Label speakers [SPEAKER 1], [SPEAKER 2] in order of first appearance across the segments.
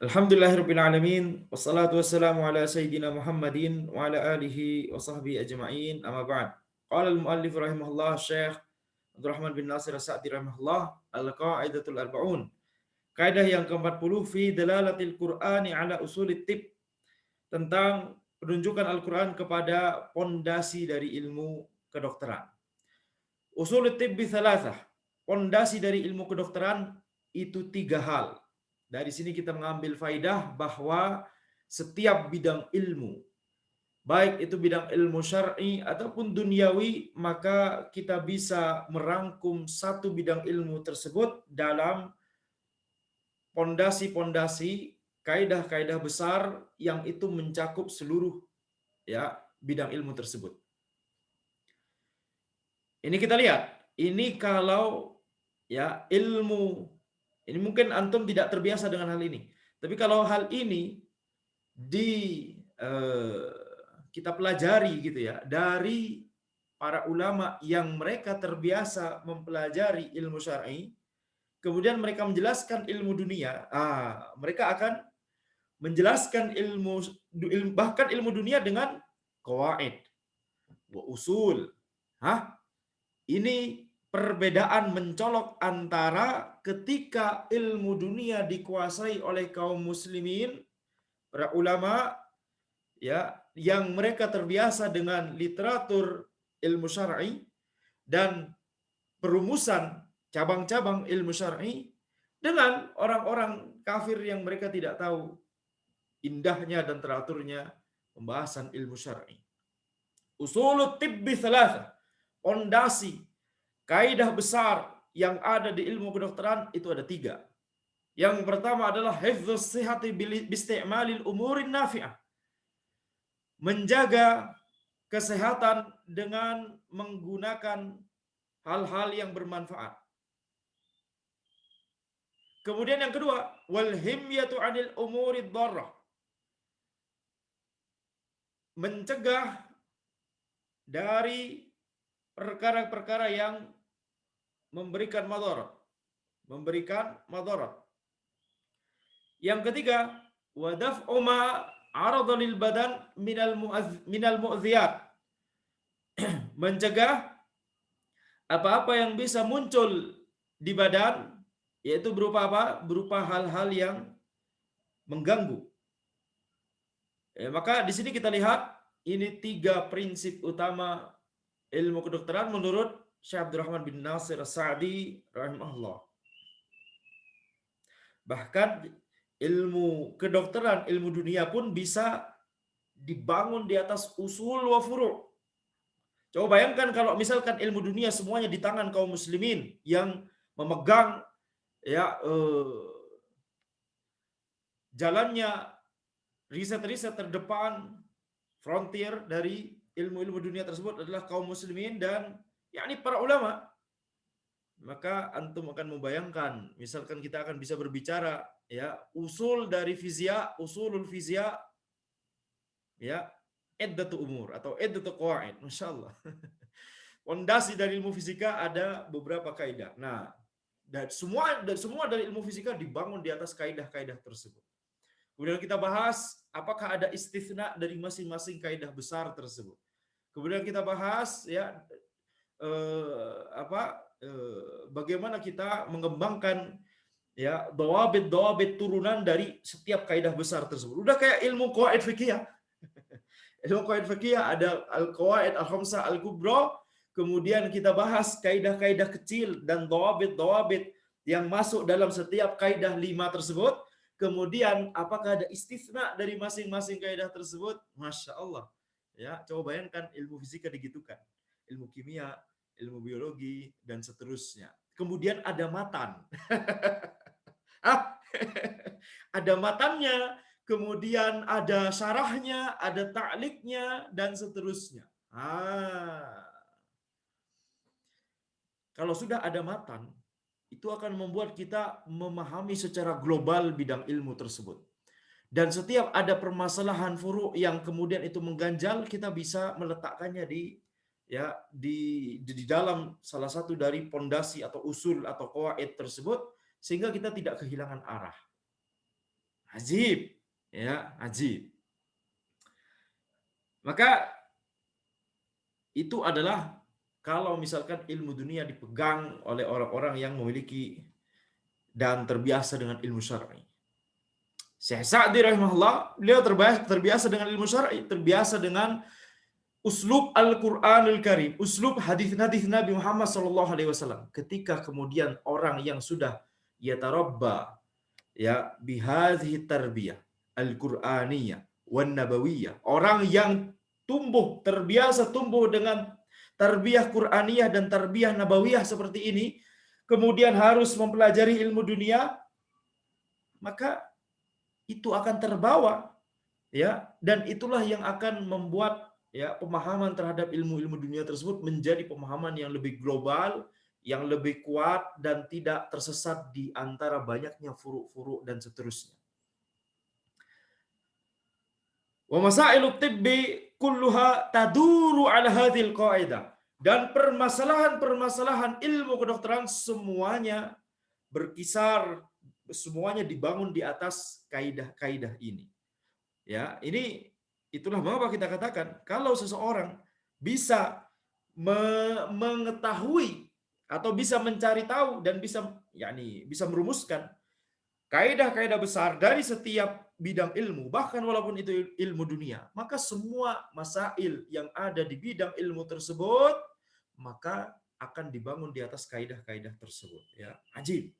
[SPEAKER 1] Alhamdulillahirabbil alamin wassalatu wassalamu ala sayyidina Muhammadin wa ala alihi wa sahbihi ajma'in amma ba'd. Qala al-muallif rahimahullah Syekh Abdurrahman bin Nasir As-Sa'di rahimahullah al-qaidatul arba'un. Kaidah yang ke-40 fi dalalatil Qur'ani ala usulit tib, tentang penunjukan Al-Qur'an kepada pondasi dari ilmu kedokteran. Usulut tibbi thalathah. Pondasi dari ilmu kedokteran itu 3 hal. Dari sini kita mengambil faidah bahwa setiap bidang ilmu, baik itu bidang ilmu syar'i ataupun duniawi, maka kita bisa merangkum satu bidang ilmu tersebut dalam pondasi-pondasi, kaidah-kaidah besar yang itu mencakup seluruh ya bidang ilmu tersebut. Ini kita lihat, ini kalau ya ilmu ini mungkin antum tidak terbiasa dengan hal ini. Tapi kalau hal ini di eh, kita pelajari gitu ya dari para ulama yang mereka terbiasa mempelajari ilmu syar'i, kemudian mereka menjelaskan ilmu dunia, mereka akan menjelaskan bahkan ilmu dunia dengan qawaid wa usul. Ini perbedaan mencolok antara ketika ilmu dunia dikuasai oleh kaum muslimin, para ulama ya yang mereka terbiasa dengan literatur ilmu syar'i dan perumusan cabang-cabang ilmu syar'i, dengan orang-orang kafir yang mereka tidak tahu indahnya dan teraturnya pembahasan ilmu syar'i. Usulut tibbi thalatha, pondasi kaidah besar yang ada di ilmu kedokteran itu ada 3. Yang pertama adalah hifdzus sihhati biisti'malil umurin nafi'ah. Menjaga kesehatan dengan menggunakan hal-hal yang bermanfaat. Kemudian yang kedua, wal himyatu 'anil umurid dharrah. Mencegah dari perkara-perkara yang memberikan madarat. Yang ketiga, wa daf'u ma 'arada lil badan minal mu'dhiyat. Mencegah apa-apa yang bisa muncul di badan, yaitu berupa apa? Berupa hal-hal yang mengganggu. Maka di sini kita lihat ini 3 prinsip utama ilmu kedokteran menurut Syekh Abdurrahman bin Nasir As-Sa'di rahimahullah. Bahkan ilmu kedokteran, ilmu dunia pun bisa dibangun di atas usul wa furu'. Coba bayangkan kalau misalkan ilmu dunia semuanya di tangan kaum muslimin yang memegang ya jalannya riset-riset terdepan, frontier dari ilmu-ilmu dunia tersebut adalah kaum muslimin dan yakni para ulama. Maka antum akan membayangkan, misalkan kita akan bisa berbicara ya usul dari usulul fizia, ya iddatu umur atau iddatu qawaid, masyaallah. Fondasi dari ilmu fisika ada beberapa kaidah. Nah, dan semua dari ilmu fisika dibangun di atas kaidah-kaidah tersebut. Kemudian kita bahas apakah ada istitsna dari masing-masing kaidah besar tersebut. Kemudian kita bahas ya bagaimana kita mengembangkan ya dawabit turunan dari setiap kaidah besar tersebut. Udah kayak ilmu qawaid fikih. Ilmu qawaid fikih ada al-qawaid al-khamsah al-kubra, kemudian kita bahas kaidah-kaidah kecil dan dawabit yang masuk dalam setiap kaidah 5 tersebut. Kemudian apakah ada istisna dari masing-masing kaidah tersebut? Masya Allah. Ya, coba bayangkan ilmu fisika digitukan. Ilmu kimia, ilmu biologi, dan seterusnya. Kemudian ada matan. Ada matannya, kemudian ada syarahnya, ada ta'liknya, dan seterusnya. Kalau sudah ada matan, itu akan membuat kita memahami secara global bidang ilmu tersebut. Dan setiap ada permasalahan furu' yang kemudian itu mengganjal, kita bisa meletakkannya di dalam salah satu dari pondasi atau usul atau qawaid tersebut, sehingga kita tidak kehilangan arah. Ajib, ya, ajib. Maka itu adalah kalau misalkan ilmu dunia dipegang oleh orang-orang yang memiliki dan terbiasa dengan ilmu syar'i. Syekh Sa'di rahimahullah, beliau terbiasa dengan ilmu syar'i, terbiasa dengan uslub Al-Qur'anul Karim, uslub hadis-hadis Nabi Muhammad sallallahu alaihi wasallam. Ketika kemudian orang yang sudah yatarabba ya bihadhihi tarbiyah al-Qur'aniyah wan nabawiyah, orang yang terbiasa tumbuh dengan tarbiyah Qur'aniyah dan tarbiyah nabawiyah seperti ini, kemudian harus mempelajari ilmu dunia, maka itu akan terbawa, ya, dan itulah yang akan membuat ya pemahaman terhadap ilmu-ilmu dunia tersebut menjadi pemahaman yang lebih global, yang lebih kuat, dan tidak tersesat di antara banyaknya furu-furu dan seterusnya. Wa masailu tibbi kulluha taduru ala hadhil qaidah. Dan permasalahan-permasalahan ilmu kedokteran semuanya berkisar, semuanya dibangun di atas kaidah-kaidah ini. Ya, ini itulah mengapa kita katakan kalau seseorang bisa mengetahui atau bisa mencari tahu dan bisa merumuskan kaidah-kaidah besar dari setiap bidang ilmu, bahkan walaupun itu ilmu dunia, maka semua masail yang ada di bidang ilmu tersebut maka akan dibangun di atas kaidah-kaidah tersebut. Ya, ajib.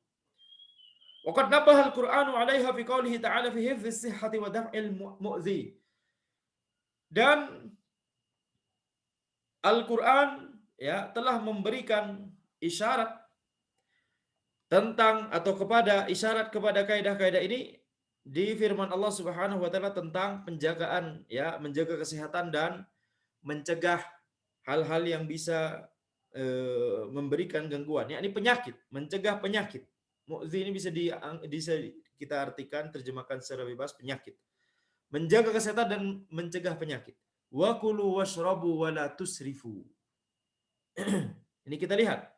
[SPEAKER 1] Waqad nabaha al-Qur'anu 'alaiha fi qoulihi ta'ala fi hifdhis sihhati wa daf'il mu'dhi. Dan Al-Qur'an ya telah memberikan isyarat tentang atau isyarat kepada kaidah-kaidah ini di firman Allah Subhanahu wa taala tentang penjagaan, ya, menjaga kesehatan dan mencegah hal-hal yang bisa memberikan gangguan, yakni penyakit, mencegah penyakit. Mu'dzi ini bisa kita artikan, terjemahkan secara bebas, penyakit. Menjaga kesehatan dan mencegah penyakit. Wa kulu washrabu wa la tusrifu. Ini kita lihat.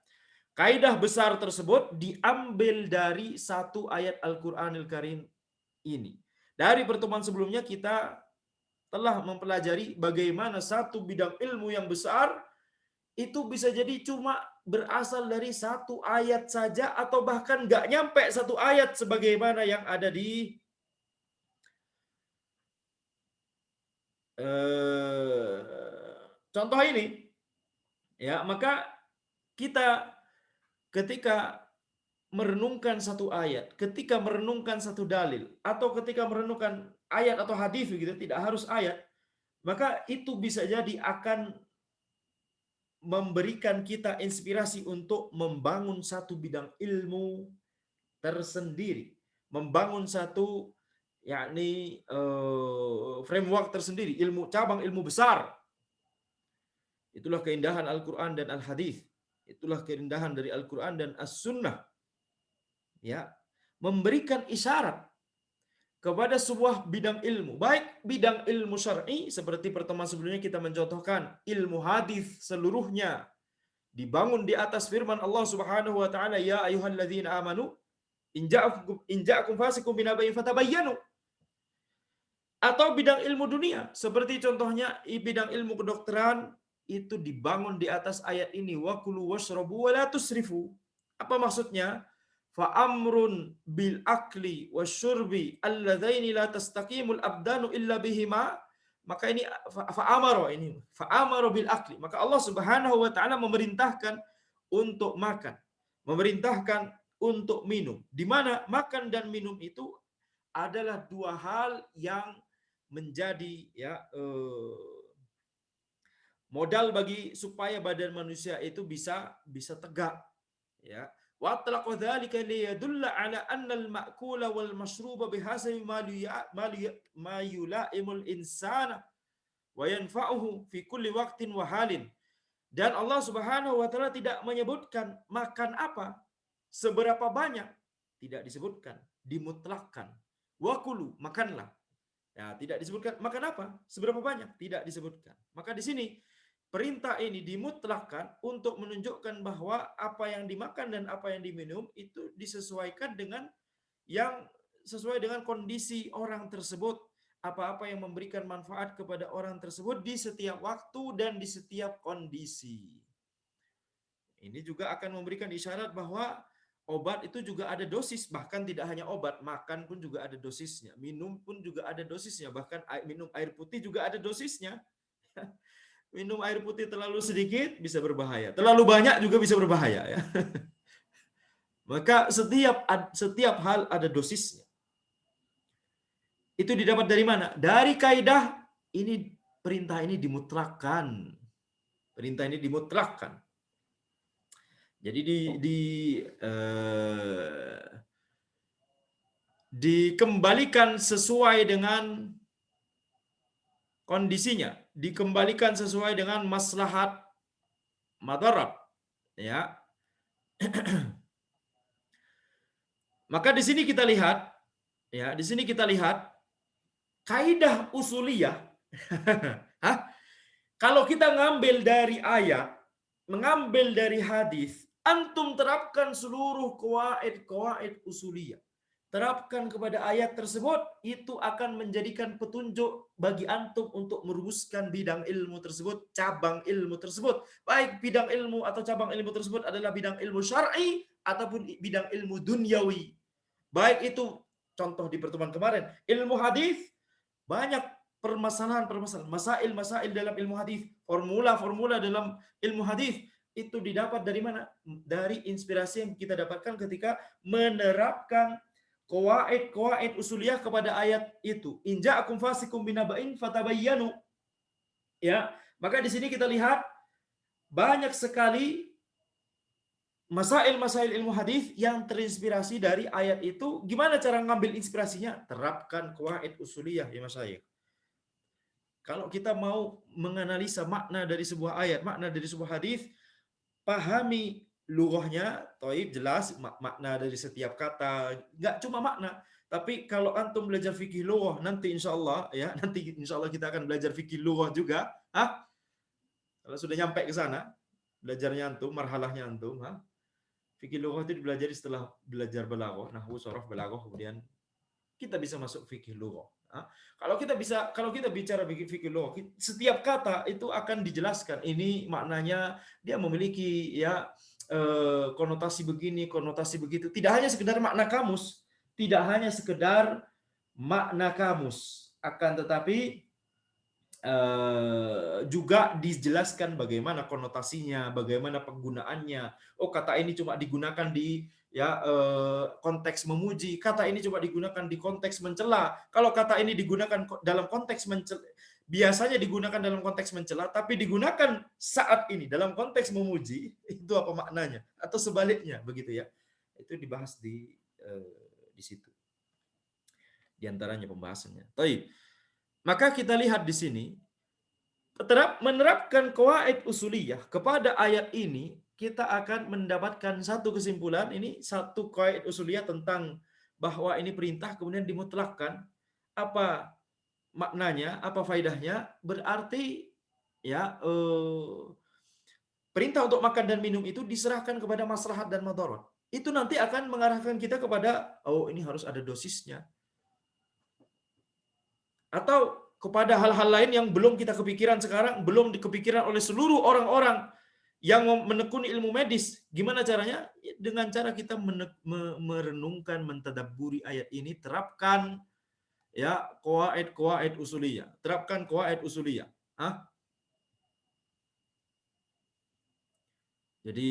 [SPEAKER 1] Kaidah besar tersebut diambil dari satu ayat Al-Qur'anil Karim ini. Dari pertemuan sebelumnya kita telah mempelajari bagaimana satu bidang ilmu yang besar itu bisa jadi cuma berasal dari satu ayat saja, atau bahkan nggak nyampe satu ayat sebagaimana yang ada di contoh ini. Ya, maka kita ketika merenungkan satu ayat, ketika merenungkan satu dalil, atau ketika merenungkan ayat atau hadis gitu, tidak harus ayat, maka itu bisa jadi akan memberikan kita inspirasi untuk membangun satu bidang ilmu tersendiri, membangun satu yakni framework tersendiri, cabang ilmu besar. Itulah keindahan Al-Quran dan Al-Hadis. Itulah keindahan dari Al-Quran dan As-Sunnah. Ya, memberikan isyarat kepada sebuah bidang ilmu, baik bidang ilmu syar'i seperti pertemuan sebelumnya kita mencontohkan ilmu hadis seluruhnya dibangun di atas firman Allah Subhanahu wa taala, ya ayyuhalladzina amanu in ja'akum fasiqun binaba'in fatabayyanu. Atau bidang ilmu dunia seperti contohnya bidang ilmu kedokteran itu dibangun di atas ayat ini, wa kulu washrabu wa la tusrifu. Apa maksudnya? Fa amrun bil akli wasyurbi alladzaini la tastaqimul abdanu illa bihima. Maka ini fa amara bil akli. Maka Allah Subhanahu wa taala memerintahkan untuk makan, memerintahkan untuk minum. Di mana makan dan minum itu adalah dua hal yang menjadi modal bagi supaya badan manusia itu bisa tegak, ya. Wa atlaqu dzalika liyadulla ala anna al-ma'kula wal mashruba bihasabi ma yula'imul insana wa yanfa'uhu fi kulli waqtin wa halin. Dan Allah Subhanahu wa taala tidak menyebutkan makan apa, seberapa banyak, tidak disebutkan, dimutlakkan. Wa kulu, makanlah. Ya, tidak disebutkan makan apa, seberapa banyak, tidak disebutkan. Maka di sini perintah ini dimutlakkan untuk menunjukkan bahwa apa yang dimakan dan apa yang diminum itu disesuaikan dengan yang sesuai dengan kondisi orang tersebut. Apa-apa yang memberikan manfaat kepada orang tersebut di setiap waktu dan di setiap kondisi. Ini juga akan memberikan isyarat bahwa obat itu juga ada dosis, bahkan tidak hanya obat, makan pun juga ada dosisnya, minum pun juga ada dosisnya, bahkan minum air putih juga ada dosisnya. Minum air putih terlalu sedikit bisa berbahaya, terlalu banyak juga bisa berbahaya ya. Maka setiap hal ada dosisnya. Itu didapat dari mana? Dari kaidah ini, perintah ini dimutlakkan. Perintah ini dimutlakkan. Jadi dikembalikan sesuai dengan kondisinya, dikembalikan sesuai dengan maslahat madarat, ya. Maka di sini kita lihat, ya, di sini kita lihat kaidah usuliyah. Hah? Kalau kita ngambil dari ayat, mengambil dari hadis, antum terapkan seluruh qawaid usuliyah. Terapkan kepada ayat tersebut, itu akan menjadikan petunjuk bagi antum untuk merumuskan bidang ilmu tersebut, cabang ilmu tersebut. Baik bidang ilmu atau cabang ilmu tersebut adalah bidang ilmu syar'i ataupun bidang ilmu dunyawi. Baik itu contoh di pertemuan kemarin, ilmu hadis, banyak permasalahan-permasalahan, masail-masail dalam ilmu hadis, formula-formula dalam ilmu hadis itu didapat dari mana? Dari inspirasi yang kita dapatkan ketika menerapkan qawaid usuliyah kepada ayat itu. In ja'akum fasikum binaba'in fatabayyanu. Ya, maka di sini kita lihat banyak sekali masail-masail ilmu hadis yang terinspirasi dari ayat itu. Gimana cara ngambil inspirasinya? Terapkan qawaid usuliyah ya masyayikh. Kalau kita mau menganalisa makna dari sebuah ayat, makna dari sebuah hadis, pahami lughahnya, toib jelas makna dari setiap kata, nggak cuma makna, tapi kalau antum belajar fikih lughah nanti insyaallah ya, nanti insyaallah kita akan belajar fikih lughah juga, kalau sudah nyampe ke sana, belajarnya antum, marhalahnya antum, fikih lughah itu dipelajari setelah belajar balaghah, nahwu, sharaf, balaghah, kemudian kita bisa masuk fikih lughah. Kalau kita bicara fikih lughah, setiap kata itu akan dijelaskan. Ini maknanya dia memiliki ya konotasi begini, konotasi begitu. Tidak hanya sekedar makna kamus, tidak hanya sekedar makna kamus, akan tetapi juga dijelaskan bagaimana konotasinya, bagaimana penggunaannya. Oh, kata ini cuma digunakan di ya konteks memuji, kata ini cuma digunakan di konteks mencela. Kalau kata ini digunakan dalam konteks mencela, biasanya digunakan dalam konteks mencela, tapi digunakan saat ini dalam konteks memuji, itu apa maknanya? Atau sebaliknya, begitu ya. Itu dibahas di situ. Di antaranya pembahasannya. Baik. Maka kita lihat di sini, menerapkan qawaid usuliyah kepada ayat ini, kita akan mendapatkan satu kesimpulan. Ini satu qawaid usuliyah tentang bahwa ini perintah kemudian dimutlakkan. Apa maknanya, apa faedahnya? Berarti ya perintah untuk makan dan minum itu diserahkan kepada maslahat dan madarat. Itu nanti akan mengarahkan kita kepada, oh ini harus ada dosisnya. Atau kepada hal-hal lain yang belum kita kepikiran sekarang, belum dikepikiran oleh seluruh orang-orang yang menekuni ilmu medis. Gimana caranya? Dengan cara kita merenungkan, mentadabburi ayat ini, terapkan ya qawaid usuliyah. Terapkan qawaid usuliyah. Jadi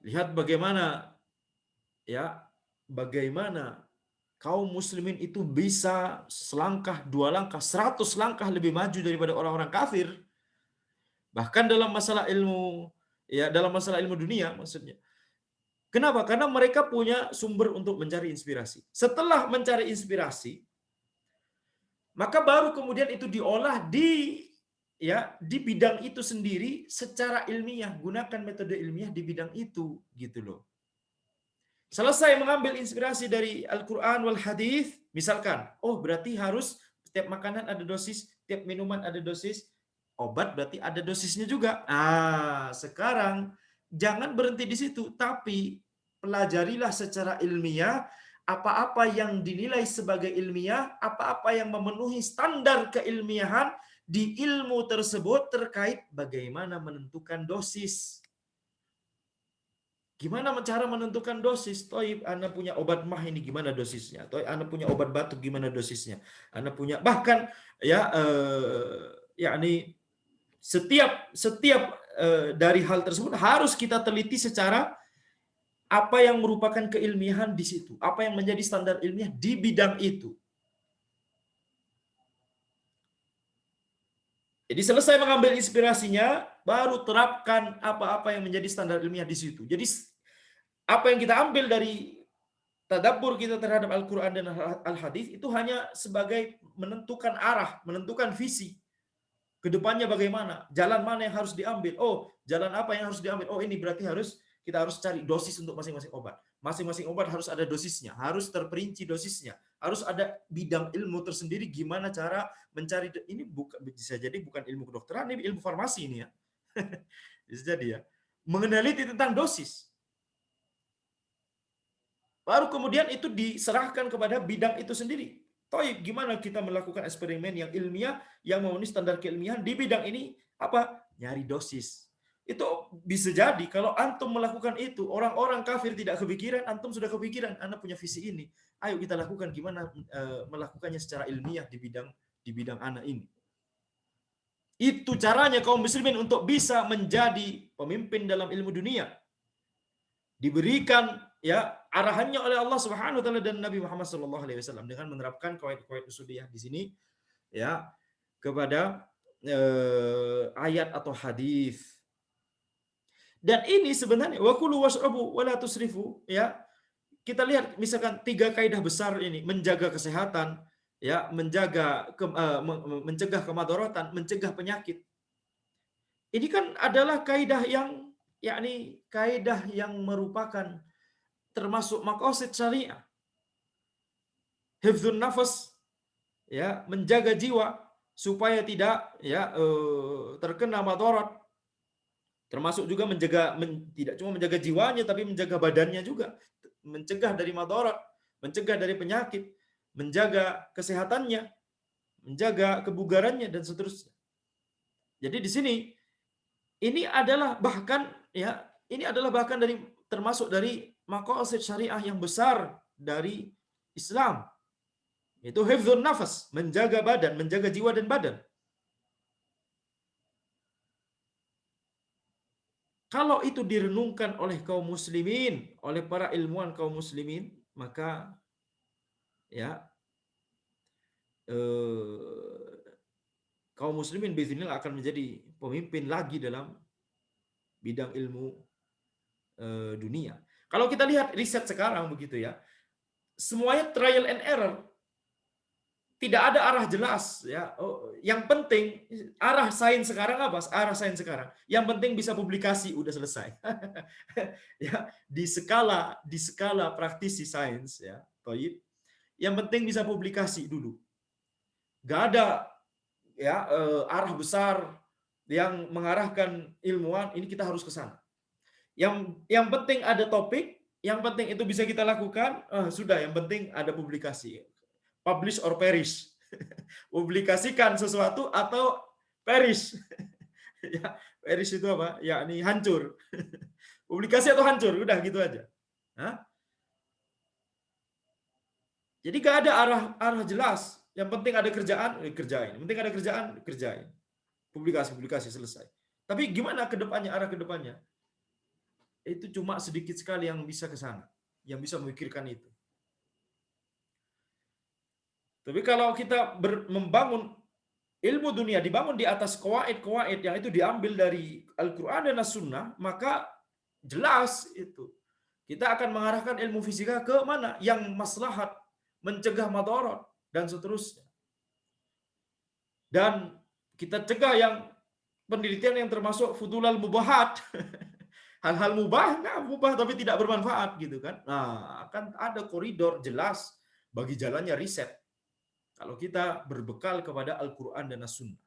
[SPEAKER 1] lihat bagaimana kaum muslimin itu bisa selangkah, 2 langkah, 100 langkah lebih maju daripada orang-orang kafir. Bahkan dalam masalah ilmu, ya dalam masalah ilmu dunia maksudnya. Kenapa? Karena mereka punya sumber untuk mencari inspirasi. Setelah mencari inspirasi, maka baru kemudian itu diolah di bidang itu sendiri secara ilmiah. Gunakan metode ilmiah di bidang itu, gitu loh. Selesai mengambil inspirasi dari Al-Quran wal Hadis, misalkan, oh berarti harus setiap makanan ada dosis, setiap minuman ada dosis, obat berarti ada dosisnya juga. Sekarang jangan berhenti di situ, tapi pelajarilah secara ilmiah apa-apa yang dinilai sebagai ilmiah, apa-apa yang memenuhi standar keilmiahan di ilmu tersebut terkait bagaimana menentukan dosis. Gimana cara menentukan dosis? Toib, Anda punya obat mah ini gimana dosisnya? Toib, Anda punya obat batuk gimana dosisnya? Anda punya bahkan ya yakni setiap dari hal tersebut harus kita teliti secara apa yang merupakan keilmiahan di situ, apa yang menjadi standar ilmiah di bidang itu. Jadi selesai mengambil inspirasinya, baru terapkan apa-apa yang menjadi standar ilmiah di situ. Jadi apa yang kita ambil dari tadabbur kita terhadap Al-Quran dan Al-Hadis itu hanya sebagai menentukan arah, menentukan visi. Kedepannya bagaimana? Jalan mana yang harus diambil? Oh, jalan apa yang harus diambil? Oh, ini berarti kita harus cari dosis untuk masing-masing obat. Masing-masing obat harus ada dosisnya, harus terperinci dosisnya, harus ada bidang ilmu tersendiri gimana cara mencari ini bisa jadi bukan ilmu kedokteran, ini ilmu farmasi ini ya. Bisa jadi ya. Mengenali tentang dosis. Baru kemudian itu diserahkan kepada bidang itu sendiri. Toib, gimana kita melakukan eksperimen yang ilmiah, yang memenuhi standar keilmiahan di bidang ini, apa? Nyari dosis. Itu bisa jadi kalau antum melakukan itu, orang-orang kafir tidak kepikiran, antum sudah kepikiran, Anda punya visi ini. Ayo kita lakukan gimana melakukannya secara ilmiah di bidang anak ini. Itu caranya kaum muslimin untuk bisa menjadi pemimpin dalam ilmu dunia. Diberikan ya arahannya oleh Allah Subhanahu wa taala dan Nabi Muhammad sallallahu alaihi wasallam dengan menerapkan kaid-kaid usuliyah di sini ya kepada ayat atau hadis. Dan ini sebenarnya wa kulu washrabu wa la tusrifu ya. Kita lihat misalkan 3 kaidah besar ini, menjaga kesehatan, ya, mencegah kemadharatan, mencegah penyakit. Ini kan adalah kaidah yang yakni kaidah yang merupakan termasuk maqasid syariah. Hifdzun nafas, ya, menjaga jiwa supaya tidak ya terkena madharat. Termasuk juga tidak cuma menjaga jiwanya tapi menjaga badannya juga, mencegah dari madharat, mencegah dari penyakit, menjaga kesehatannya, menjaga kebugarannya dan seterusnya. Jadi di sini ini adalah bahkan dari termasuk dari maqasid syariah yang besar dari Islam. Itu hifdzun nafas, menjaga badan, menjaga jiwa dan badan. Kalau itu direnungkan oleh kaum muslimin, oleh para ilmuwan kaum muslimin, maka ya kaum muslimin biiznillah akan menjadi pemimpin lagi dalam bidang ilmu dunia. Kalau kita lihat riset sekarang begitu ya, semuanya trial and error. Tidak ada arah jelas ya. Yang penting arah sains sekarang apa? Arah sains sekarang. Yang penting bisa publikasi udah selesai. Ya, di skala praktisi sains ya. Toib. Yang penting bisa publikasi dulu. Gak ada ya arah besar yang mengarahkan ilmuwan ini kita harus ke sana. Yang penting ada topik, yang penting itu bisa kita lakukan, sudah yang penting ada publikasi. Publish or perish. Publikasikan sesuatu atau perish. Ya, perish itu apa? Yakni hancur. Publikasi atau hancur, udah gitu aja. Hah? Jadi gak ada arah jelas. Yang penting ada kerjaan, kerjain. Yang penting ada kerjaan, kerjain. Publikasi selesai. Tapi gimana kedepannya, arah kedepannya? Itu cuma sedikit sekali yang bisa ke sana, yang bisa memikirkan itu. Tapi kalau kita membangun ilmu dunia, dibangun di atas qawaid yang itu diambil dari Al-Quran dan As-Sunnah, maka jelas itu. Kita akan mengarahkan ilmu fisika ke mana? Yang maslahat, mencegah madharat, dan seterusnya. Dan kita cegah yang penelitian yang termasuk fudulal mubahat. Hal-hal mubah tapi tidak bermanfaat gitu kan. Nah, akan ada koridor jelas bagi jalannya riset. Kalau kita berbekal kepada Al-Quran dan As-Sunnah.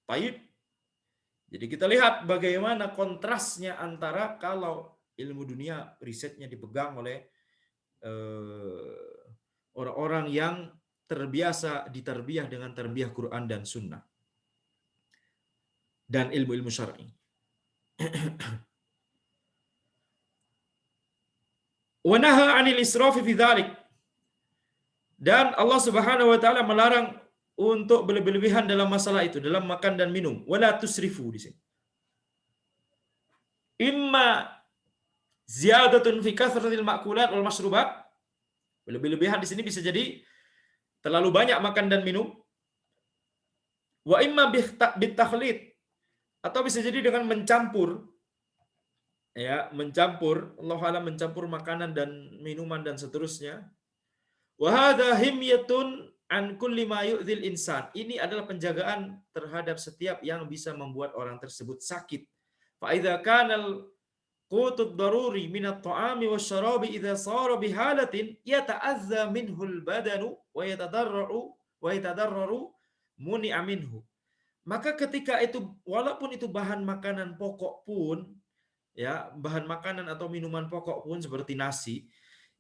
[SPEAKER 1] Baik. Jadi kita lihat bagaimana kontrasnya antara kalau ilmu dunia risetnya dipegang oleh orang-orang yang terbiasa ditarbiyah dengan tarbiyah Quran dan Sunnah dan ilmu-ilmu syar'i. Wa naha 'anil israfi fi dzalik. Dan Allah Subhanahu wa taala melarang untuk berlebihan dalam masalah itu, dalam makan dan minum. Wala tusrifu di sini. Imma ziyadatun fi kathratil ma'kulat wal mashrubat. Berlebihan di sini bisa jadi terlalu banyak makan dan minum. Wa imma bitakhlid, atau bisa jadi dengan mencampur, ya, mencampur, Allah alam, mencampur makanan dan minuman dan seterusnya. Wa hadha himyatun an kulli ma yu'dhil insan. Ini adalah penjagaan terhadap setiap yang bisa membuat orang tersebut sakit. Fa idza kana qutud daruri min at-ta'ami wasyarabi idza sara bihalatin yata'azza minhu al-badanu wa yatadarraru muni'a minhu. Maka ketika itu, walaupun itu bahan makanan pokok pun, ya, bahan makanan atau minuman pokok pun seperti nasi,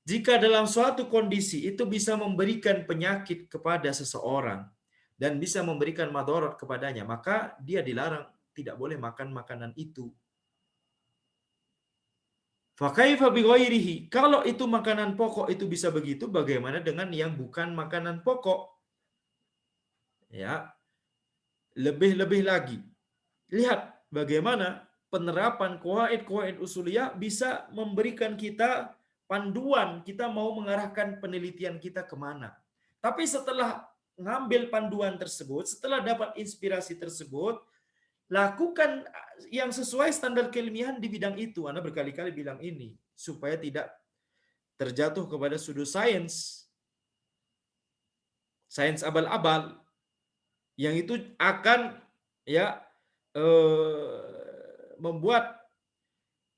[SPEAKER 1] jika dalam suatu kondisi itu bisa memberikan penyakit kepada seseorang dan bisa memberikan madarat kepadanya, maka dia dilarang, tidak boleh makan makanan itu. Fakaifa bighairihi? Kalau itu makanan pokok itu bisa begitu, bagaimana dengan yang bukan makanan pokok? Ya, lebih-lebih lagi. Lihat bagaimana penerapan qawaid-qawaid usuliyah bisa memberikan kita panduan, kita mau mengarahkan penelitian kita kemana. Tapi setelah ngambil panduan tersebut, setelah dapat inspirasi tersebut, lakukan yang sesuai standar keilmiahan di bidang itu. Anda berkali-kali bilang ini, supaya tidak terjatuh kepada sudut sains abal-abal, yang itu akan, ya, membuat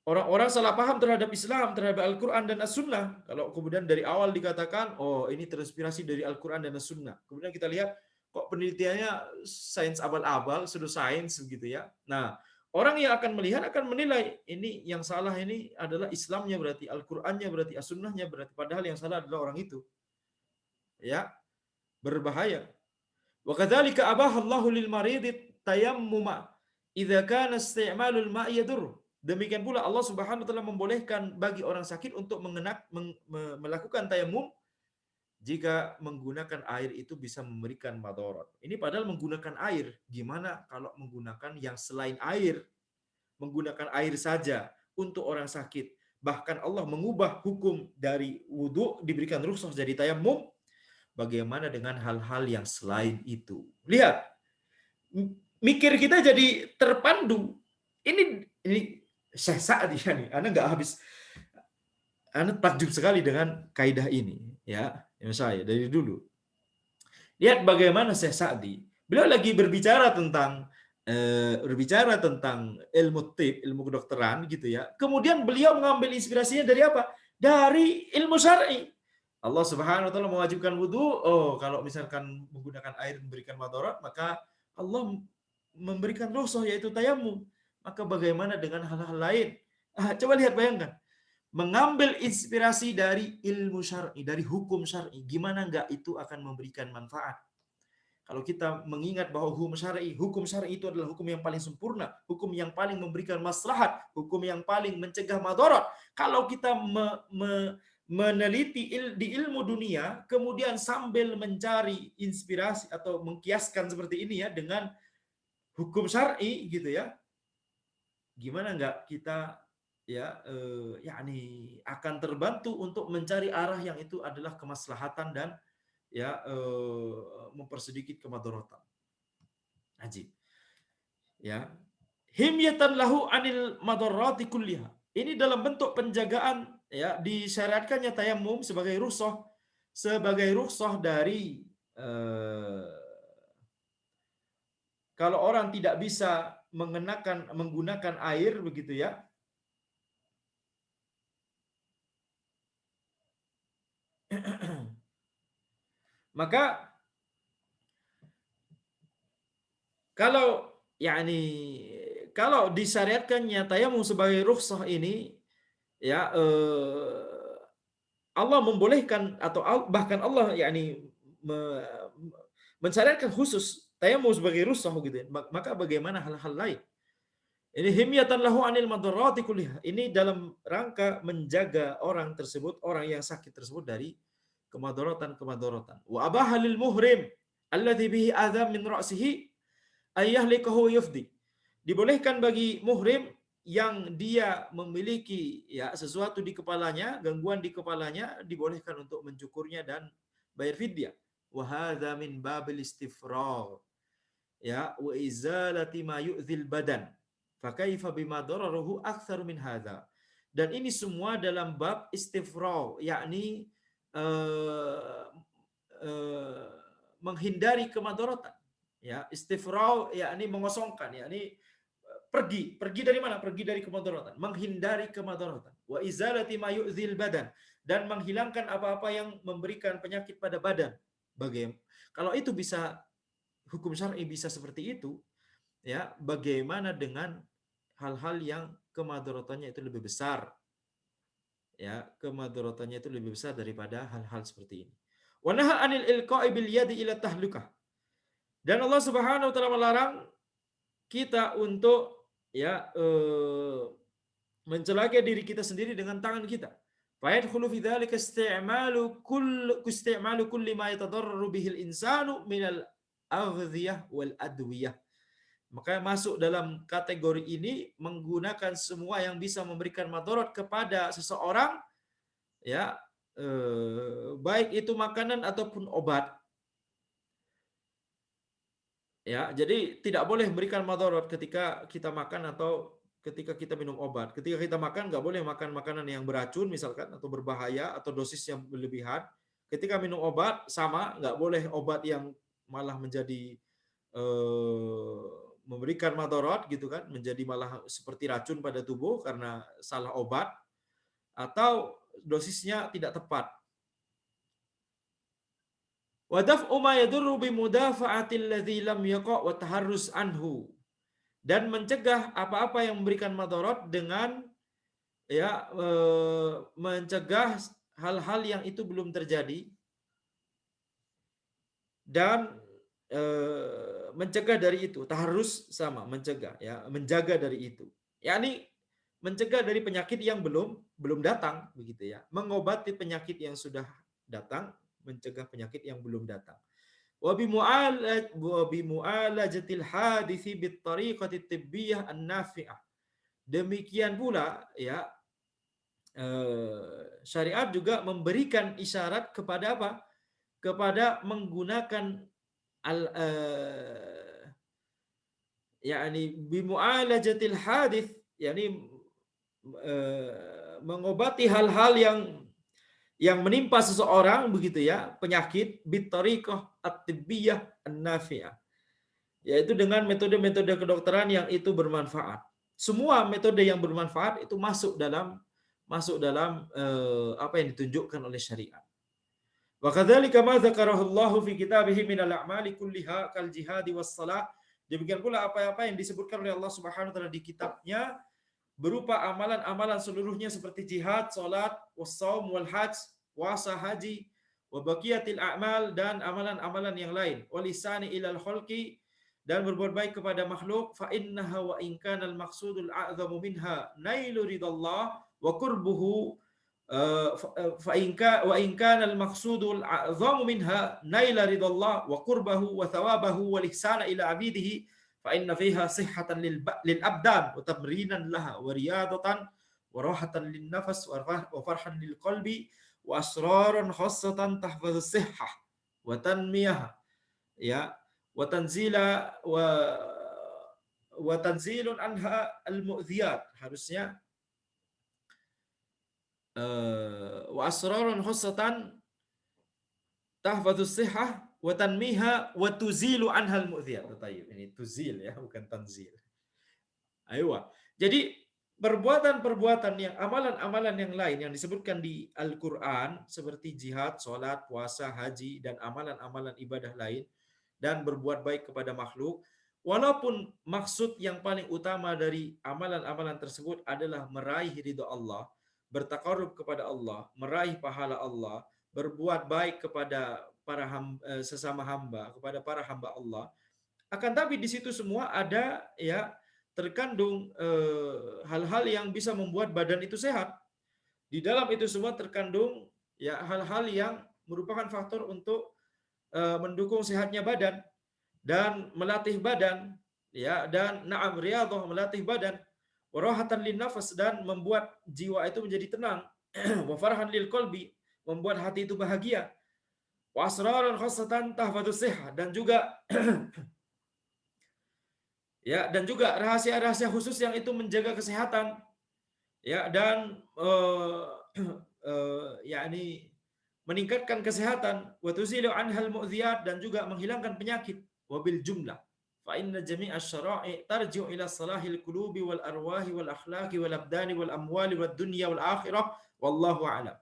[SPEAKER 1] orang-orang salah paham terhadap Islam, terhadap Al-Quran dan As-Sunnah. Kalau kemudian dari awal dikatakan, oh ini terinspirasi dari Al-Quran dan As-Sunnah. Kemudian kita lihat, kok penelitiannya sains abal-abal, pseudo sains begitu ya. Nah, orang yang akan melihat akan menilai, ini yang salah ini adalah Islamnya berarti, Al-Qurannya berarti, As-Sunnahnya berarti. Padahal yang salah adalah orang itu. Ya, berbahaya. Wa kadzalika abahallahu lil maridit tayammuma idza kana isti'malul ma'i yadur. Demikian pula Allah Subhanahu wa taala membolehkan bagi orang sakit untuk melakukan tayamum jika menggunakan air itu bisa memberikan madarat. Ini padahal menggunakan air. Gimana kalau menggunakan yang selain air? Menggunakan air saja untuk orang sakit. Bahkan Allah mengubah hukum dari wudu diberikan rukhsah jadi tayamum. Bagaimana dengan hal-hal yang selain itu? Lihat, mikir kita jadi terpandu. Ini Syekh Sa'di ya nih. Anda nggak habis, Anda takjub sekali dengan kaidah ini, ya. Yang saya dari dulu. Lihat bagaimana Syekh Sa'di. Beliau lagi berbicara tentang ilmu tib, ilmu kedokteran gitu ya. Kemudian beliau mengambil inspirasinya dari apa? Dari ilmu syar'i. Allah Subhanahu wa taala mewajibkan wudu. Oh, kalau misalkan menggunakan air memberikan madarat, maka Allah memberikan rukhsah yaitu tayamum. Maka bagaimana dengan hal-hal lain? Coba lihat, bayangkan. Mengambil inspirasi dari ilmu syar'i, dari hukum syar'i, gimana enggak itu akan memberikan manfaat? Kalau kita mengingat bahwa hukum syar'i itu adalah hukum yang paling sempurna, hukum yang paling memberikan maslahat, hukum yang paling mencegah madarat. Kalau kita meneliti di ilmu dunia, kemudian sambil mencari inspirasi atau mengkiaskan seperti ini ya dengan hukum syar'i gitu ya, gimana enggak kita, ya, yakni akan terbantu untuk mencari arah yang itu adalah kemaslahatan dan, ya, mempersedikit kemadharatan. Ajib. Ya. Himyatan lahu anil madarrati kulliha. Ini dalam bentuk penjagaan, ya, disyariatkannya tayamum sebagai rukhsah dari kalau orang tidak bisa menggunakan air begitu ya. Maka kalau yakni kalau disyariatkannya tayamum sebagai rukhsah ini, ya Allah membolehkan atau bahkan Allah yakni mensyariatkan khusus tayamum sebagai rukhsah gitu ya. Maka bagaimana hal-hal lain? Ini himyatan lahu anil madarrati kulliha. Ini dalam rangka menjaga orang tersebut, orang yang sakit tersebut dari kemadaratan-kemadaratan. Wa abaha lil muhrim alladhi bihi adza min ra'sihi ayyahlikahu yufdi. Dibolehkan bagi muhrim yang dia memiliki ya sesuatu di kepalanya, gangguan di kepalanya, dibolehkan untuk mencukurnya dan bayar fidyah. Wa hadza min babil istifragh. Ya, wa izalati ma yu'dzil badan. Fa kaifa bima dararuhu aktsar min hadza. Dan ini semua dalam bab istifragh, yakni eh, eh, menghindari kemadaratan. Ya, istifragh yakni mengosongkan, yakni pergi dari mana? Pergi dari kemadaratan, menghindari kemadaratan. Wa izalati ma yu'dzil badan, dan menghilangkan apa-apa yang memberikan penyakit pada badan. Bagaimana? Kalau itu bisa, hukum syar'i bisa seperti itu, ya, bagaimana dengan hal-hal yang kemadaratannya itu lebih besar? Ya, kemadaratannya itu lebih besar daripada hal-hal seperti ini. Wa naha anil ilqa'i bil yadi ila tahlukah. Dan Allah Subhanahu wa taala melarang kita untuk ya mencelakai diri kita sendiri dengan tangan kita. Fa yadkhulu fi dzalika isti'malu kulli ma yatadarraru bihi al-insanu minal aghdhiyah wal adwiyah. Maka masuk dalam kategori ini menggunakan semua yang bisa memberikan madarat kepada seseorang, ya, baik itu makanan ataupun obat. Ya, jadi tidak boleh memberikan madarat ketika kita makan atau ketika kita minum obat. Ketika kita makan nggak boleh makan makanan yang beracun misalkan atau berbahaya atau dosis yang berlebihan. Ketika minum obat sama, nggak boleh obat yang malah menjadi eh, memberikan madarat gitu kan, menjadi malah seperti racun pada tubuh karena salah obat atau dosisnya tidak tepat. Wa daf'u ma yadurru bi mudafa'atil ladzi lam yaqa' wa taharrus anhu. Dan mencegah apa-apa yang memberikan madarat dengan ya mencegah hal-hal yang itu belum terjadi dan mencegah dari itu. Taharrus sama mencegah, ya, menjaga dari itu. Yakni mencegah dari penyakit yang belum datang begitu ya. Mengobati penyakit yang sudah datang, mencegah penyakit yang belum datang. Wa bi mu'alajatil hadisi bit tariqati tibbiyah an-nafi'ah. Demikian pula ya syariat juga memberikan isyarat kepada apa? Kepada menggunakan al yakni bi mu'alajatil hadis, yakni mengobati hal-hal yang menimpa seseorang begitu ya, penyakit bitariqah at-tibbiyah an-nafi'ah, yaitu dengan metode-metode kedokteran yang itu bermanfaat. Semua metode yang bermanfaat itu masuk dalam apa yang ditunjukkan oleh syariat. Wa kadzalika ma dzakarahu Allah fi kitabihi minal a'mali kulliha kal jihadi was salah. Demikian pula apa-apa yang disebutkan oleh Allah Subhanahu wa taala di kitabnya berupa amalan-amalan seluruhnya seperti jihad, salat, was-shaum wal hajj, puasa, haji, wa baqiyatil a'mal, dan amalan-amalan yang lain. Walisani ilal khalqi, dan berbuat baik kepada makhluk. Fa innaha wa in kana al maqsudul a'zamu minha nailu ridallah wa qurbuhu fa in kana al maqsudul a'zamu minha naila ridallah wa qurbahu wa thawabahu wal ihsana ila 'abidihi fa inna fiha sihhatan lil abdan wa tamrinan laha wa riyadatan wa rahatan lin nafas wa farhan lil qalbi wa asraran khassatan tahfazu sihhah wa tanmiyah, ya, wa tanzila wa tanzilun anha al mu'dhiyat. Harusnya wa asrarun khussatan tahfadzus sihah wa tanmiha wa tuzilu anhal mu'dhiyat. Tayyib, ini tuzil ya, bukan tanzil. Aywa. Jadi perbuatan-perbuatan yang amalan-amalan yang lain yang disebutkan di Al-Qur'an seperti jihad, salat, puasa, haji, dan amalan-amalan ibadah lain, dan berbuat baik kepada makhluk, walaupun maksud yang paling utama dari amalan-amalan tersebut adalah meraih ridha Allah, bertakarub kepada Allah, meraih pahala Allah, berbuat baik kepada sesama hamba, kepada para hamba Allah. Akan tapi di situ semua ada ya terkandung hal-hal yang bisa membuat badan itu sehat. Di dalam itu semua terkandung ya hal-hal yang merupakan faktor untuk mendukung sehatnya badan dan melatih badan ya, dan na'am riyadhah, melatih badan, warahatan lin nafas, dan membuat jiwa itu menjadi tenang, wa farhan lil qalbi, membuat hati itu bahagia, wa asraran khassatan tahfadus sihah, dan juga ya, dan juga rahasia-rahasia khusus yang itu menjaga kesehatan ya, dan yakni meningkatkan kesehatan, wa tuzilu anhal mu'dhiyat, dan juga menghilangkan penyakit. Wabil jumlah fa inna jami'a syara'i tarji'u ila salahil qulubi wal arwahi wal akhlaqi wal abdani wal amwali wad dunya wal akhirah wallahu a'lam.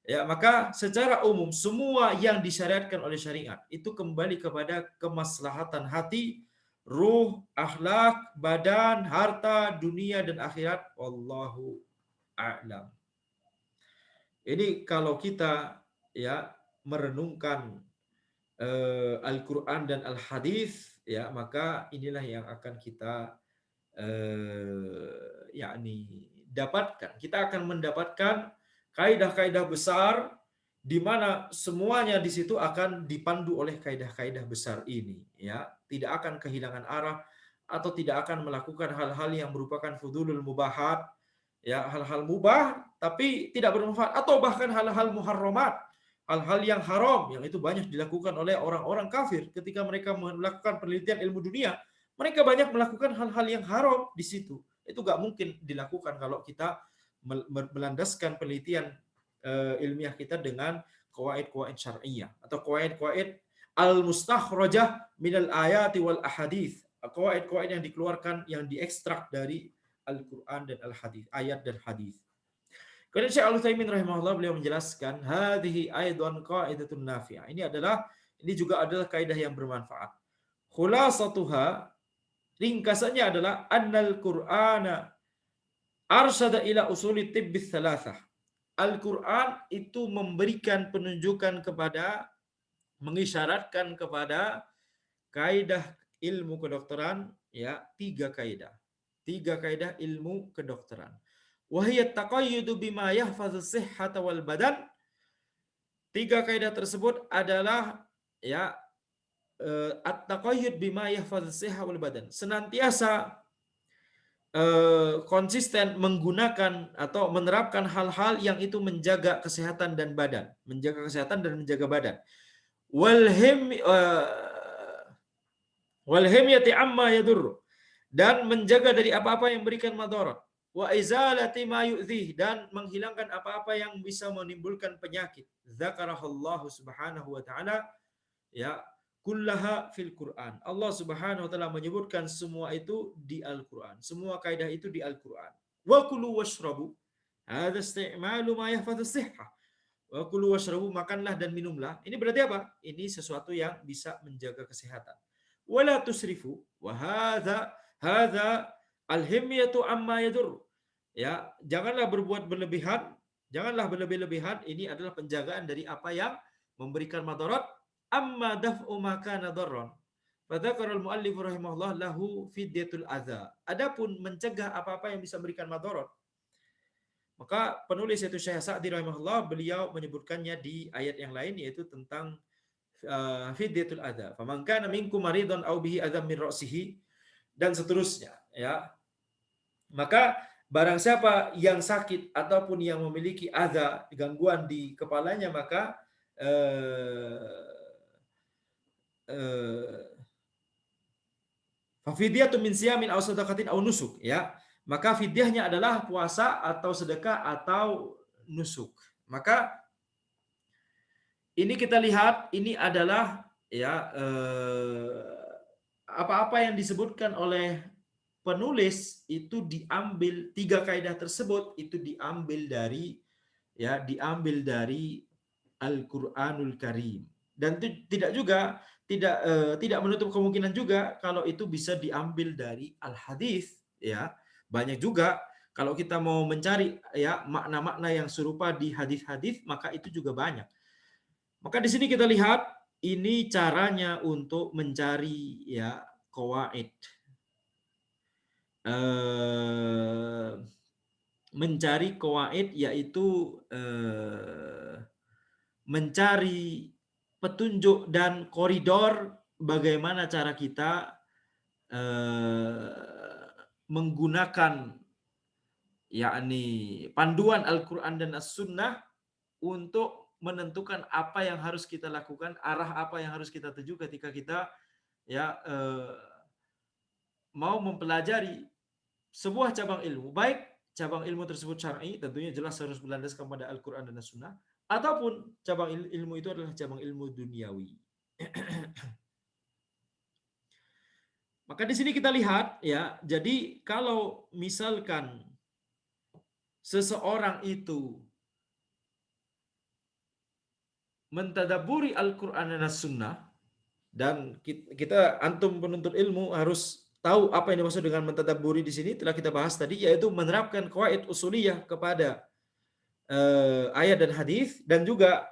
[SPEAKER 1] Ya, maka secara umum semua yang disyariatkan oleh syariat itu kembali kepada kemaslahatan hati, ruh, akhlak, badan, harta, dunia dan akhirat. Wallahu a'lam. Ini kalau kita ya merenungkan Al-Quran dan Al-Hadis ya, maka inilah yang akan kita yakni dapatkan. Kita akan mendapatkan kaidah-kaidah besar di mana semuanya di situ akan dipandu oleh kaidah-kaidah besar ini ya. Tidak akan kehilangan arah atau tidak akan melakukan hal-hal yang merupakan fudulul mubahat ya, hal-hal mubah tapi tidak bermanfaat, atau bahkan hal-hal muharramat, hal-hal yang haram yang itu banyak dilakukan oleh orang-orang kafir ketika mereka melakukan penelitian ilmu dunia. Mereka banyak melakukan hal-hal yang haram di situ. Itu gak mungkin dilakukan kalau kita melandaskan penelitian ilmiah kita dengan qawaid-qawaid syar'iyyah atau qawaid-qawaid al-mustakhrajah minal ayati wal ahadits. Qawaid-qawaid yang dikeluarkan, yang diekstrak dari Al-Quran dan Al-Hadis, ayat dan hadis. Kemudian Syekh Al-Utsaimin rahimahullah, beliau menjelaskan, hadhihi aidan qaidatun nafi'ah. Ini juga adalah kaidah yang bermanfaat. Khulasatuha, ringkasannya adalah annal Qur'ana arsyada ila usuli tibbits thalathah. Al-Quran itu memberikan penunjukan kepada, mengisyaratkan kepada kaidah ilmu kedokteran ya, tiga kaidah ilmu kedokteran. Wahiyat taqayyudu bima yahfazu sihhata wal badan. Tiga kaidah tersebut adalah ya at-taqayyud bima yahfazu sihhata wal badan. Senantiasa konsisten menggunakan atau menerapkan hal-hal yang itu menjaga kesehatan dan badan, menjaga kesehatan dan menjaga badan. Wal himyati amma yadur, dan menjaga dari apa-apa yang memberikan madarat. Wa izalati ma yu'dhih, dan menghilangkan apa-apa yang bisa menimbulkan penyakit. Dzakarahallahu subhanahu wa ta'ala ya kullaha fil Quran. Allah subhanahu wa ta'ala menyebutkan semua itu di Al-Quran. Semua kaidah itu di Al-Quran. Wa kulu washrabu, hadha isti'malu ma yahfadhu sihhah. Wa kulu washrabu, makanlah dan minumlah. Ini berarti apa? Ini sesuatu yang bisa menjaga kesehatan. Wala tusrifu, wa hadha al-himyatu amma yadur. Ya, janganlah berbuat berlebihan, janganlah berlebih-lebihan. Ini adalah penjagaan dari apa yang memberikan madarat. Amma daf'u ma kana darran. Fadzakara al-muallif rahimahullah lahu fidyatul adza. Adapun mencegah apa-apa yang bisa memberikan madarat, maka penulis yaitu Syekh Sa'di rahimahullah, beliau menyebutkannya di ayat yang lain, yaitu tentang fidyatul adza. Faman kana minkum maridan aw bihi adzam min ra'sihi, dan seterusnya ya. Maka barang siapa yang sakit ataupun yang memiliki adza, gangguan di kepalanya, maka fafidyatun min siyamin aw sadaqatin aw nusuk ya. Maka fidyahnya adalah puasa atau sedekah atau nusuk. Maka ini kita lihat, ini adalah ya apa-apa yang disebutkan oleh penulis itu diambil, tiga kaidah tersebut itu diambil dari ya, diambil dari Al-Qur'anul Karim, Dan tidak juga tidak menutup kemungkinan juga kalau itu bisa diambil dari al-hadis, ya. Banyak juga kalau kita mau mencari ya makna-makna yang serupa di hadis-hadis, maka itu juga banyak. Maka di sini kita lihat ini caranya untuk mencari ya qawaid. Eh, Mencari qawaid yaitu mencari petunjuk dan koridor bagaimana cara kita menggunakan yakni panduan Al-Quran dan As-Sunnah untuk menentukan apa yang harus kita lakukan, arah apa yang harus kita tuju ketika kita ya mau mempelajari sebuah cabang ilmu, baik cabang ilmu tersebut syar'i, tentunya jelas harus berlandaskan pada Al-Quran dan As-Sunnah, ataupun cabang ilmu itu adalah cabang ilmu duniawi. Maka di sini kita lihat ya, jadi kalau misalkan seseorang itu mentadaburi Al-Quran dan As-Sunnah, dan kita antum penuntut ilmu harus tahu apa yang dimaksud dengan mentadaburi di sini, telah kita bahas tadi, yaitu menerapkan qawaid usuliyah kepada ayat dan hadis, dan juga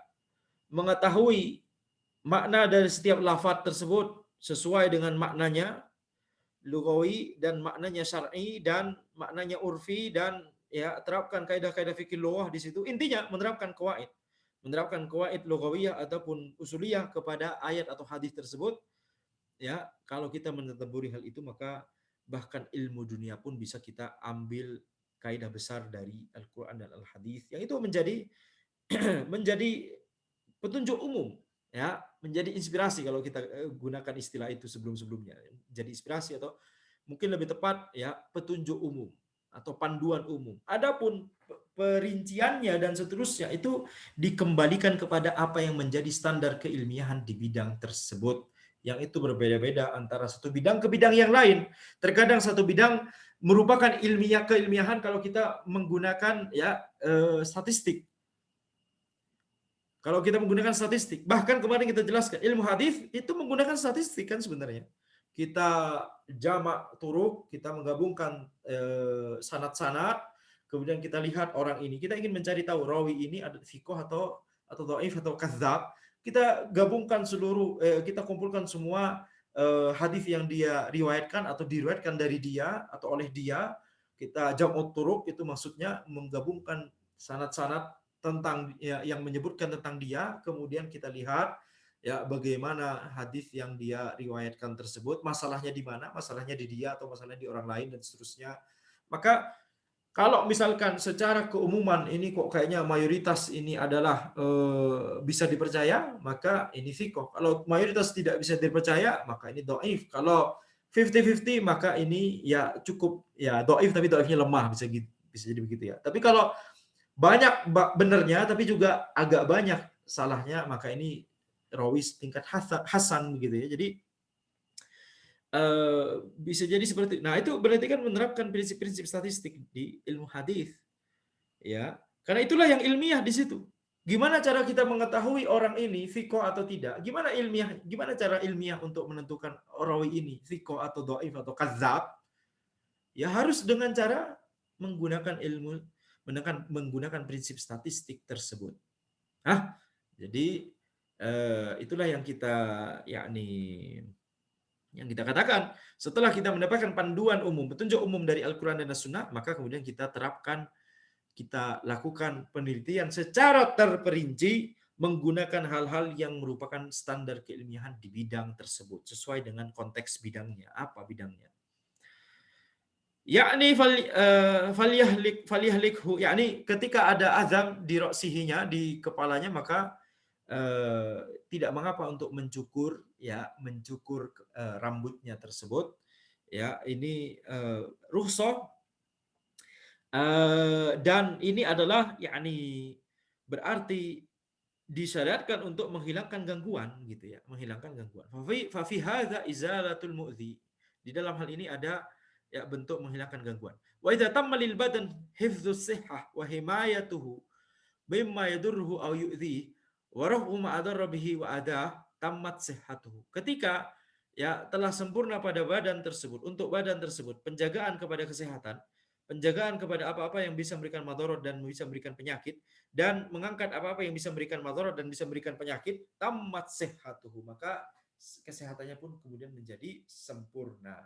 [SPEAKER 1] mengetahui makna dari setiap lafaz tersebut sesuai dengan maknanya lugawi dan maknanya syar'i dan maknanya urfi, dan ya terapkan kaidah-kaidah fikih lughah di situ. Intinya menerapkan qawaid lughawiyah ataupun usuliyah kepada ayat atau hadis tersebut. Ya, kalau kita menetadaburi hal itu, maka bahkan ilmu dunia pun bisa kita ambil kaidah besar dari Al-Qur'an dan Al-Hadis, yang itu menjadi menjadi petunjuk umum, ya, menjadi inspirasi kalau kita gunakan istilah itu sebelum-sebelumnya. Jadi inspirasi, atau mungkin lebih tepat ya petunjuk umum atau panduan umum. Adapun perinciannya dan seterusnya itu dikembalikan kepada apa yang menjadi standar keilmiahan di bidang tersebut, yang itu berbeda-beda antara satu bidang ke bidang yang lain. Terkadang satu bidang merupakan keilmiahan kalau kita menggunakan ya statistik. Kalau kita menggunakan statistik, bahkan kemarin kita jelaskan ilmu hadis itu menggunakan statistik kan sebenarnya. Kita jamak turuk, kita menggabungkan sanad-sanad, kemudian kita lihat orang ini, kita ingin mencari tahu rawi ini ada fiqh atau dhaif atau kadzab. Kita gabungkan seluruh, kita kumpulkan semua hadis yang dia riwayatkan atau diriwayatkan dari dia atau oleh dia. Kita jam'ut turuk, itu maksudnya menggabungkan sanad-sanad tentang ya, yang menyebutkan tentang dia, kemudian kita lihat ya bagaimana hadis yang dia riwayatkan tersebut, masalahnya di mana, masalahnya di dia atau masalahnya di orang lain dan seterusnya. Maka kalau misalkan secara keumuman ini kok kayaknya mayoritas ini adalah bisa dipercaya, maka ini fiqh. Kalau mayoritas tidak bisa dipercaya, maka ini dhaif. Kalau 50-50 maka ini ya cukup ya dhaif, tapi dhaifnya lemah, bisa gitu, bisa jadi begitu ya. Tapi kalau banyak benernya tapi juga agak banyak salahnya, maka ini rawis tingkat hasan begitu ya. Jadi bisa jadi seperti, nah itu berarti kan menerapkan prinsip-prinsip statistik di ilmu hadis ya, karena itulah yang ilmiah di situ. Gimana cara kita mengetahui orang ini fiko atau tidak? Gimana cara ilmiah untuk menentukan rawi ini fiko atau dhaif atau kadzab? Ya harus dengan cara menggunakan ilmu, menggunakan prinsip statistik tersebut. Jadi itulah yang kita yakni yang kita katakan, setelah kita mendapatkan panduan umum, petunjuk umum dari Al-Quran dan As-Sunnah, maka kemudian kita terapkan, kita lakukan penelitian secara terperinci menggunakan hal-hal yang merupakan standar keilmiahan di bidang tersebut sesuai dengan konteks bidangnya. Apa bidangnya? Yakni faliyahlikhu, yakni ketika ada azam di roksihinya, di kepalanya, maka tidak mengapa untuk mencukur rambutnya tersebut ya, ini rukhsah, dan ini adalah yakni berarti disyariatkan untuk menghilangkan gangguan gitu ya, menghilangkan gangguan. Fa fi hadza izalatul mu'dhi, di dalam hal ini ada ya bentuk menghilangkan gangguan. Wa idza tamma lil badan hifdzus sihhah wa himayatuhu mimma yadurruhu aw yu'dhi Warafu ma'adharra bihi wa adah tamat sihhatuhu. Ketika ya telah sempurna pada badan tersebut, untuk badan tersebut, penjagaan kepada kesehatan, penjagaan kepada apa-apa yang bisa memberikan madarat dan bisa memberikan penyakit, dan mengangkat apa-apa yang bisa memberikan madarat dan bisa memberikan penyakit, tamat sihhatuhu, maka kesehatannya pun kemudian menjadi sempurna.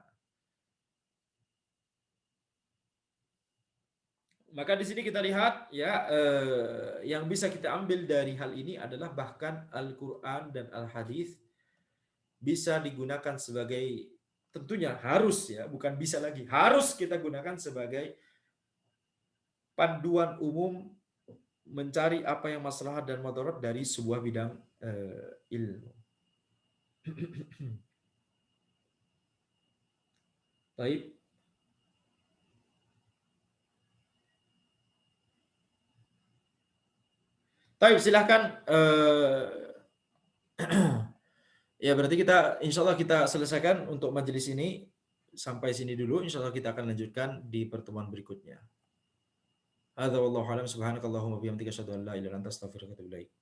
[SPEAKER 1] Maka di sini kita lihat ya yang bisa kita ambil dari hal ini adalah bahkan Al-Qur'an dan Al-Hadis bisa digunakan sebagai, tentunya harus ya, bukan bisa lagi, harus kita gunakan sebagai panduan umum mencari apa yang maslahat dan madarat dari sebuah bidang ilmu. Baik. Baik, silahkan. Ya berarti kita, insya Allah kita selesaikan untuk majelis ini sampai sini dulu. Insya Allah kita akan lanjutkan di pertemuan berikutnya. Hadza wallahu a'lam, subhanakallahumma bihamdika asyhadu an la ilaha illa anta astaghfiruka wa atubu ilaik.